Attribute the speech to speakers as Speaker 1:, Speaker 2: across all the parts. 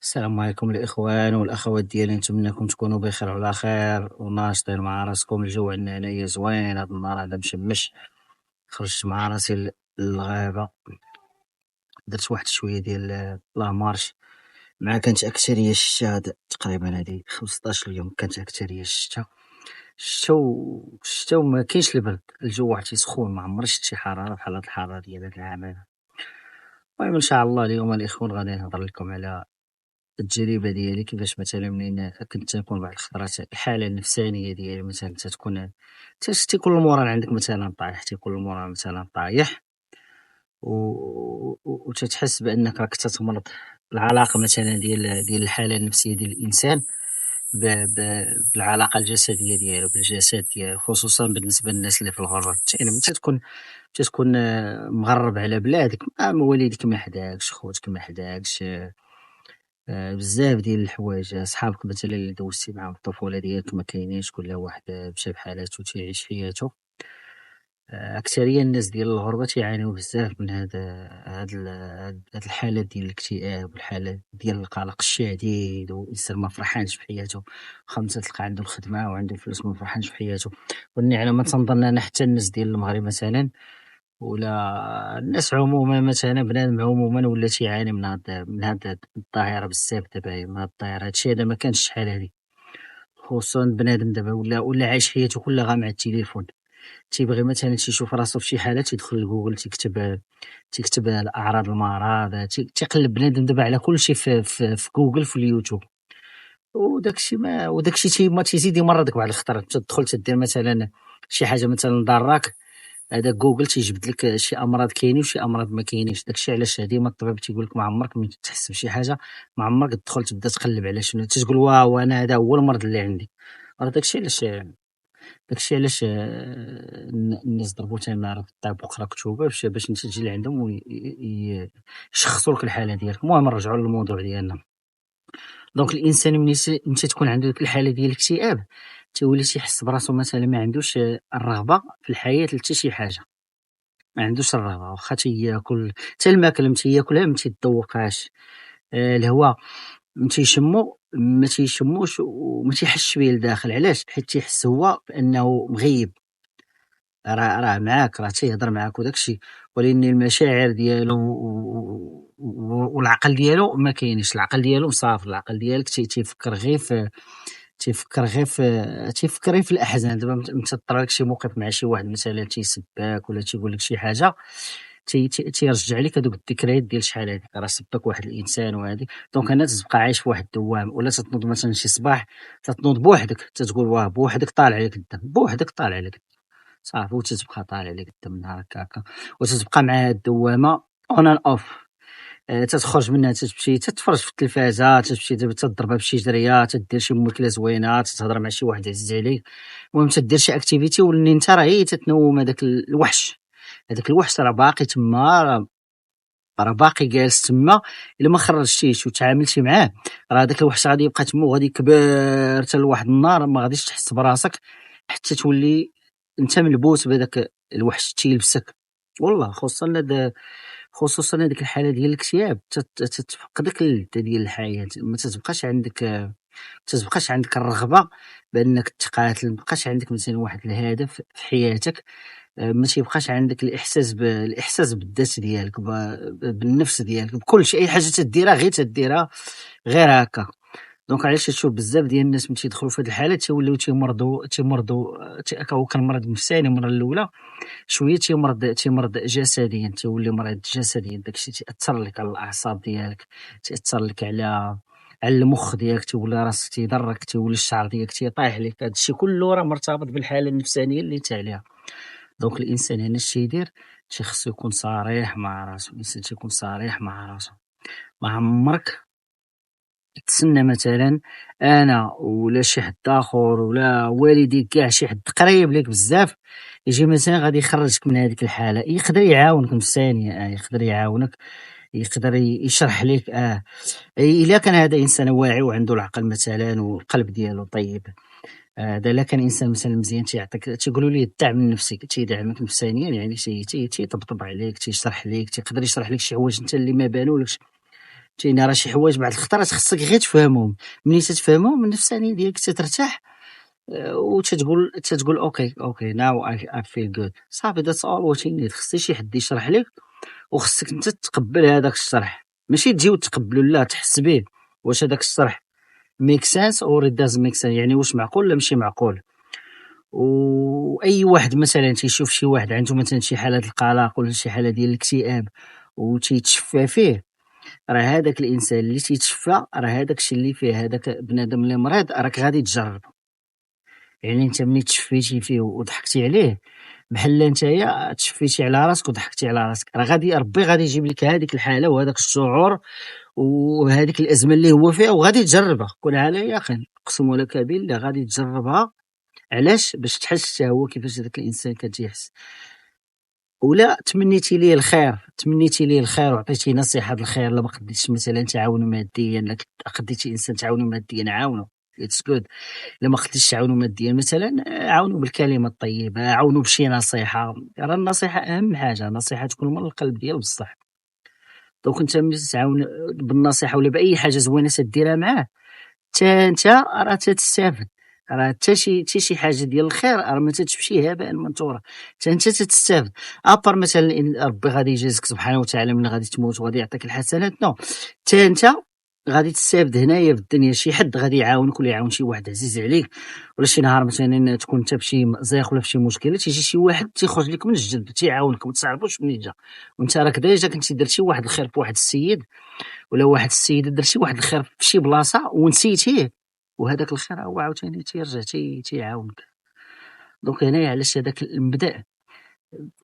Speaker 1: السلام عليكم الإخوان والأخوات ديالي، نتمنىكم تكونوا بخير وعلى خير وناشطين مع راسكم. الجو عندنا هنايا زوين، هاد النهار هذا مشمش. خرجت مع راسي للغابة، درت واحد شوية ديال لا مارش، مع كانت أكترية الشتا. هاد تقريبا هادي 15 يوم كانت أكترية الشتا. الشتا وما كاينش البرد، الجو واحد تيسخون، ما عمري شفت شي حرارة بحال هاد الحرارة ديال هاد العام هذا. المهم إن شاء الله اليوم الإخوان غادي نهضر لكم على التجربة ديالي، كيفاش مثلا منين كنت تنكون بعض الخطرات الحالة النفسانية ديالي مثلا تتكون تيكون المورال عندك مثلا طايح، تيكون المورال مثلا طايح وتتحس بأنك راك تتمرض. العلاقة مثلا ديال الحالة النفسية ديال الإنسان بالعلاقة الجسدية ديالو بالجسد ديالو، خصوصا بالنسبة للناس اللي في الغربة. يعني ملي تتكون مغرب على بلادك، والديك ما حداكش، خوتك ما حداكش، بزاف ديال الحوايج، صحابك مثلا اللي دوزتي معاهم الطفولة ديالك ما كاينينش، كل واحد مشى بحالاتو تيعيش حياتو. أكثرية الناس ديال الغربة تيعانيو بزاف من هاد الحالة ديال الاكتئاب والحالة ديال القلق الشديد، والإنسان ما فرحانش بحياتو، واخا انت تلقى عندو الخدمة وعندو الفلوس ما فرحانش بحياتو. والنعمة ما تنظن أنا حتى الناس ديال المغرب مثلا، ولا الناس عموما مثلا، بنادم عموما ولا تيعاني من هاد الظاهرة بزاف دابا. هي من هاد الظاهرة، هادشي هذا ما كانش شحال هادي. خصوصا بنادم دابا ولا عايش حياته كلها غير مع التليفون. تيبغي مثلا تيشوف راسو فشي حالة تيدخل لجوجل تيكتب الأعراض المرض، تيقلب بنادم دابا على كلشي في جوجل في اليوتيوب. وداكشي ما تيزيد يمرضك بعد الخطرات. تدخل تدير مثلا شي حاجة مثلا ضارك، هذا جوجل تيجبد لك شي امراض كاينين وشي امراض ما كاينينش. داكشي علاش ديما الطبيب تيقول لك ما عمرك ملي تحس بشي حاجه ما عمرك تدخل تبدا تقلب على شنو تتقول واو انا هذا هو المرض اللي عندي. راه داكشي علاش الناس ضربوا تماره في الطب وقرا كتوبه باش انت تجي لعندهم ويشخصوا لك الحاله ديالك. المهم نرجعوا للموضوع ديالنا. دونك الانسان ملي تكون عنده ديك الحاله ديال الاكتئاب، تيولي تيحس براسو مثلا ما عندوش الرغبه في الحياه لحتى شي حاجه، ما عندوش الرغبة، واخا تياكل حتى الماكلة تياكلها ما تيذوقهاش، الهوا ما تيشموش وما تيحسش بيه لداخل. علاش؟ حيت تيحس هو بأنه مغيب، راه معاك، راه تيهضر معاك وداك الشيء، ولكن المشاعر ديالو والعقل ديالو ما كاينش. العقل ديالو مسافر، العقل ديالك تيفكر غير في الأحزان. دابا أنت طرا لك شي موقف مع شي واحد مثلا تيسبّك ولا تيقول لك شي حاجة، تيرجع لك هادوك الذكريات ديال شحال هادي راه سبّك واحد الإنسان وهادي. دونك هنا تتبقى عايش في واحد الدوّامة، ولا تتنوض مثلًا شي صباح تتنوض بوحدك، تتقول واه بوحدك طالع لك الدم، بوحدك طالع لك صافي، وتتبقى طالع لك الدم نهار هكاكا، وتتبقى مع هاد الدوّامة on and off. تتخرج منها تتمشي تتفرج في التلفازة، تتمشي دابا تضربها بشي جرية، تدير شي ماكلة زوينة، تتهضر مع شي واحد عزيز عليك، المهم تدير شي activity واللي نتا راه غي تتنوم هداك الوحش. هداك الوحش راه باقي تما، راه باقي جالس تما. إلا ما خرجتيش وتعاملتي معاه، راه داك الوحش غادي يبقى تما وغادي يكبر حتى لواحد النهار ما غاديش تحس براسك، حتى تولي أنت ملبوس بهداك الوحش تيلبسك. والله خصوصًا هاديك الحالة ديال الاكتئاب تتفقدك اللذة ديال الحياة، ما تتبقاش عندك الرغبة بأنك تقاتل، مابقاش عندك مثلًا واحد الهدف في حياتك، ما تيبقاش عندك الإحساس بالذات ديالك، بالنفس ديالك، بكلشي. أي حاجة تديرها تديرها غير هاكا. دونك علاش تشوف بزاف ديال الناس ملي تيدخلوا في هاد الحالة تيوليو تيمرضوا هو كان مرض نفساني المرة الأولى، شوية تيمرض جسديًا، تيولي مريض جسديًا. داك الشيء تيأثّر لك على الأعصاب ديالك، تيأثّر لك على المخ ديالك، تيولي راسك تيضرك، تيولي الشعر ديالك تيطيح لك. هاد الشيء كلّه راه مرتبط بالحالة النفسانية اللي أنت عليها. دونك الإنسان هنا اش تيدير، خصو يكون صريح مع راسو. الإنسان تيكون صريح مع راسو. ما عمرك تسنى مثلًا أنا ولا شي حد آخر ولا والديك كاع شي حد قريب ليك بزاف يجي مثلًا غادي يخرّجك من هاديك الحالة. يقدر يعاونك نفسانيًا، يقدر يعاونك، يقدر يشرح ليك إلا كان هذا إنسان واعي وعنده العقل مثلًا والقلب ديالو طيب. هذا إلا كان إنسان مثلًا مزيان تيعطيك، تيقولوا ليه الدعم النفسي، تيدعمك نفسانيًا، يعني تيطبطب عليك، تيشرح ليك، تيقدر يشرح لك شي حوايج أنت اللي ما بانولكش. فهمتيني. راه شي حوايج بعض الخطرات خصك غير تفهمهم، ملي تتفهمهم النفسانية ديالك تترتاح. وتتقول اوكي ناو I feel good. صافي that's all what you need. خصك شي حد يشرح لك، وخصك انت تقبل هذاك الشرح، ماشي تجي وتقبلو، لا تحس به واش هذاك الشرح make sense or it doesn't make sense، يعني واش معقول ولا ماشي معقول. واي واحد مثلا تيشوف شي واحد عنده مثلا شي حالة القلق ولا شي حالة ديال الاكتئاب وتيتشفى فيه، راه هذاك الانسان اللي تيتشفى راه هذاك الشيء اللي فيه هذاك بنادم اللي مريض راك غادي تجرب. يعني انت ملي تشفيتي فيه وضحكتي عليه، بحال نتايا تشفيتي على راسك وضحكتي على راسك، راه غادي ربي غادي يجيب لك هذيك الحالة وهذاك الشعور وهذيك الازمه اللي هو فيها وغادي تجربها. كون على يقين اقسم لك بالله غادي تجربها. علاش؟ باش تحس حتى هو كيفاش هذاك الانسان كتيحس. ولا تمنيتي ليه الخير، تمنيتي ليه الخير وعطيتيه نصيحه بالخير، لا ما قديتش مثلا تعاونوا ماديا، لا قديتي انسان تعاونوا ماديا عاونوا اتس جود. لا ما قديتش تعاونوا ماديا مثلا عاونوا بالكلمه الطيبه، عاونوا بشي نصيحه. راه النصيحه اهم حاجه، النصيحه تكون من القلب ديال بصح. دونك انت ملي تتعاون بالنصيحه ولا باي حاجه زوينه تديرها معاه، حتى انت راه تتستافد. راه حتى شي حاجه ديال الخير راه ما تتمشي هباء منثورا، حتى انت تتستافد. ابار مثلا إن ربي غادي يجازيك سبحانه وتعالى ملي غادي تموت وغادي يعطيك الحسنات، نو حتى انت غادي تستافد هنايا في الدنيا. شي حد غادي يعاونك ولا يعاون شي واحد عزيز عليك، ولا شي نهار مثلا تكون انت فشي مأزق ولا فشي مشكله تيجي شي واحد تيخرج لك من الجد تيعاونك وما تعرفوش منين جا، وانت راك ديجا كنتي درتي واحد الخير في واحد السيد ولا واحد السيدة، درتي واحد الخير في شي بلاصة ونسيتيه، وهداك الخير هو عاوتاني تيرجع تيعاونك. دونك هنايا علاش هداك المبدأ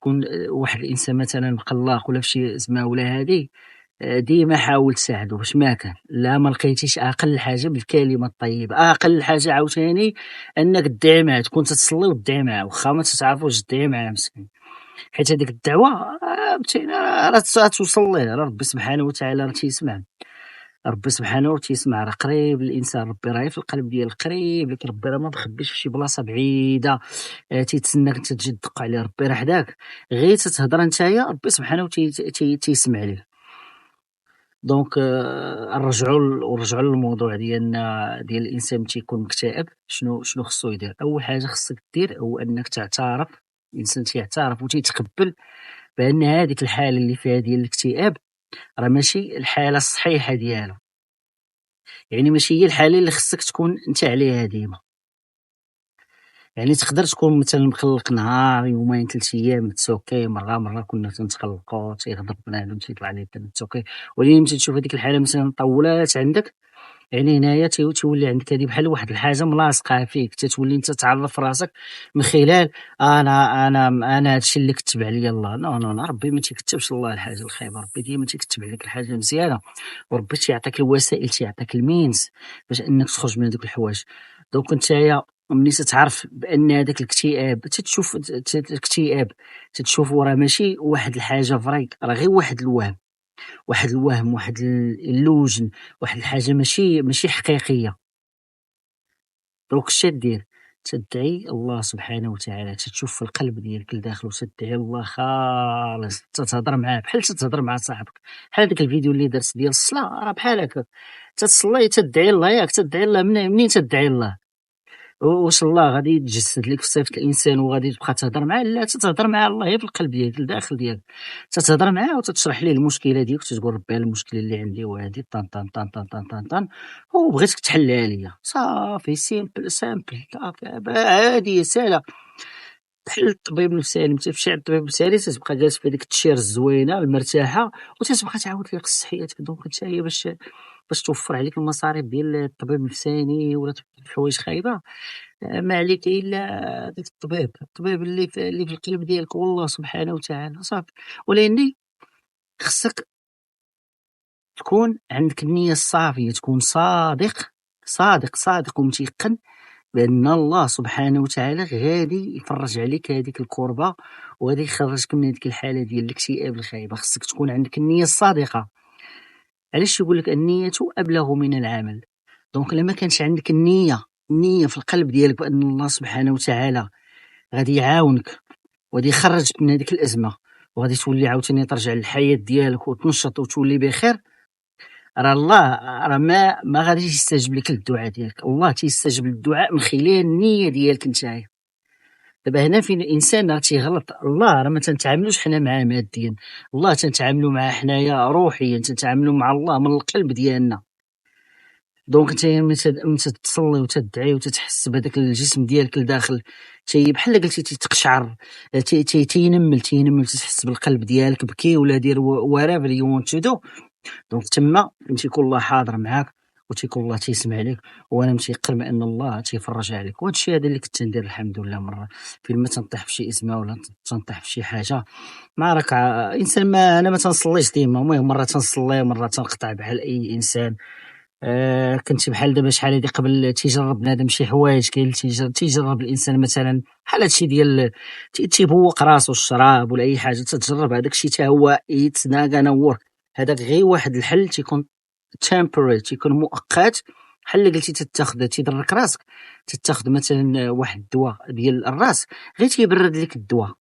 Speaker 1: كون واحد الإنسان مثلا مقلّق ولا فشي أزمة ولا هادي، ديما حاول تساعدو باش ما كان، لا ما لقيتيش أقل حاجة بالكلمة الطيبة، أقل حاجة عاوتاني أنك تدعي معاه، تكون تتصلي وتدعي معاه واخا ما تتعرفوش تدعي معاه مسكين. حيت هاديك الدعوة فهمتيني راه توصل ليه، راه ربي سبحانه وتعالى راه تيسمع. ربي سبحانه تيسمع، راه قريب الانسان، ربي راه في القلب ديال قريب لك، ربي راه ما مخبيش في شي بلاصه بعيده تيتسناك انت تجي تدق عليه، ربي راه حداك. غير تتهضر نتايا ربي سبحانه تيسمع لك. دونك نرجعوا للموضوع ديالنا ديال الانسان ملي تيكون مكتئب. شنو خصو يدير؟ اول حاجه خصك دير هو انك تعترف. الانسان تيعترف وتيتقبل بان هذيك الحاله اللي فيها ديال الاكتئاب راه ماشي الحاله الصحيحه ديالو، يعني ماشي هي الحالة اللي خصك تكون أنت عليها ديما. يعني تقدر تكون مثلًا مقلّق نهار، يومين، 3 أيام it's okay، مرة كنا تنتقلقوا تيغضب بنادم تيطلع ليه الدم it's okay، ولكن ملي تشوف هاديك الحالة مثلًا طوّلات عندك، يعني هنايا تولي عندك هادي بحال واحد الحاجة ملاصقة فيك، تتولي أنت تعرّف راسك من خلال أنا هادشي اللي كتب عليا الله. نو ربي ما تيكتبش الله الحاجة الخايبة، ربي ديما تيكتب عليك الحاجة المزيانة، وربي تيعطيك الوسائل، تيعطيك المينز باش أنك تخرج من هادوك الحوايج. دونك نتايا ملي تتعرف بأن هداك الاكتئاب تتشوف الاكتئاب تتشوفو راه ماشي واحد الحاجة فري، راه غير واحد الوهم، واحد illusion، واحد الحاجة ماشي حقيقية. دونك اش تدير؟ تدعي الله سبحانه وتعالى، تتشوف في القلب ديالك لداخل وتدعي الله خالص، تتهضر معاه بحال تتهضر مع صاحبك، بحال داك الفيديو اللي درت ديال الصلاة راه بحال هكا، تتصلي تدعي الله ياك، تدعي الله منين تدعي الله؟ واش الله غادي يتجسد لك في صفة الإنسان وغادي تبقى تهضر معاه؟ لا، تتهضر مع الله غير في القلب ديالك الداخل ديالك، تتهضر معاه وتتشرح ليه المشكلة ديالك وتتقول ربي هاد المشكلة اللي عندي وهادي طن طن طن طن طن طن طن وبغيتك تحلها ليا. صافي سيمبل صافي عادية ساهلة، بحال الطبيب النفساني. ملي تمشي عند الطبيب النفساني تتبقى جالس في هاديك التشير الزوينة المرتاحة وتتبقى تعاود ليه قص حياتك. دونك نتايا باش توفر عليك المصاريف ديال الطبيب النفساني ولا تبقى في حوايج خايبة، ما عليك إلا داك الطبيب اللي في القلب ديالك هو الله سبحانه وتعالى صافي. ولكن خصك تكون عندك النية الصافية، تكون صادق ومتيقن بأن الله سبحانه وتعالى غادي يفرج عليك هذيك الكربة وغادي يخرجك من هذيك الحالة ديال الاكتئاب الخايبة. خصك تكون عندك النية الصادقة. علاش يقول لك النية أبلغ من العمل؟ دونك إلا ما كانش عندك النية في القلب ديالك بأن الله سبحانه وتعالى غادي يعاونك وغادي يخرجك من هذيك الأزمة وغادي تولي عاوتاني ترجع للحياة ديالك وتنشط وتولي بخير، راه الله راه ما غاديش يستجيب لك الدعاء ديالك، الله تيستجيب للدعاء من خلال النية ديالك نتايا. دابا هنا فين الانسان راه تيغلط، الله راه ما تنتعاملوش حنا معاه ماديا، الله تنتعاملوا معاه حنايا روحيا، تنتعاملوا مع الله من القلب ديالنا. دونك انت ملي تصلي وتدعي وتتحس بهذاك الجسم ديالك لداخل بحال قلتي تيتقشعر، تينمل تتحس بالقلب ديالك بكي ولا دير whatever you want to do. دونك تما تيكون الله حاضر معاك وتيكون الله تيسمع لك، وانا متيقن بان الله تيفرج عليك. وهذا الشيء هذا اللي كنت ندير الحمد لله. مره فين ما تنطيح في شي ازمه ولا تنطيح في شي حاجه، ما راك انسان، ما انا ما تنصليش ديما، المهم مره تنصلي مره تنقطع بحال اي انسان. كنت بحال دابا شحال هادي قبل تيجرب بنادم شي حوايج، كاين اللي تيجرب الانسان مثلا بحال هادشي ديال تيبوق راسو الشراب ولا اي حاجه تتجرب، هذاك الشيء حتى هو يتناقى نور. هذاك غير واحد الحل تيكون temporary، تيكون مؤقت. بحال اللي قلتي تتاخذ تيضرك راسك، تتاخذ مثلا واحد الدواء ديال الراس غير تيبرد لك الدواء،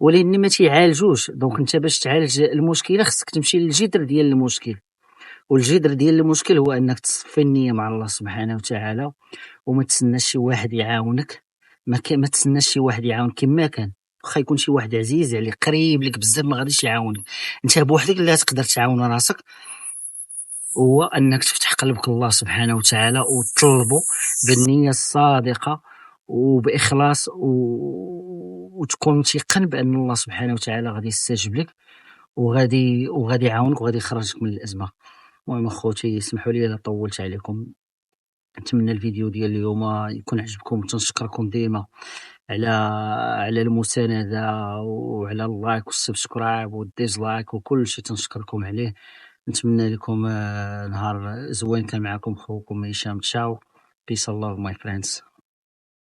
Speaker 1: ولكن ما تيعالجوش. دونك انت باش تعالج المشكله خصك تمشي للجذر ديال المشكل، والجذر ديال المشكل هو انك تصفي النيه مع الله سبحانه وتعالى، وما تسناش شي واحد يعاونك. ما تسناش شي واحد يعاونك كما كان، واخا يكون شي واحد عزيز عليك قريب لك بزاف ما غاديش يعاونك. انت بوحدك اللي تقدر تعاون راسك، هو انك تفتح قلبك الله سبحانه وتعالى وتطلبه بالنيه الصادقه وباخلاص وتكون متيقن بان الله سبحانه وتعالى غادي يستجيب لك، وغادي يعاونك وغادي يخرجك من الازمه. المهم اخوتي اسمحوا لي الا طولت عليكم. نتمنى الفيديو ديال اليوم يكون عجبكم، تنشكركم ديما على المساندة وعلى اللايك والسبسكرايب والديزلايك وكل شيء تنشكركم عليه. نتمنى لكم نهار زوين. كان معكم خوكم هشام. تشاو. Peace and love my friends.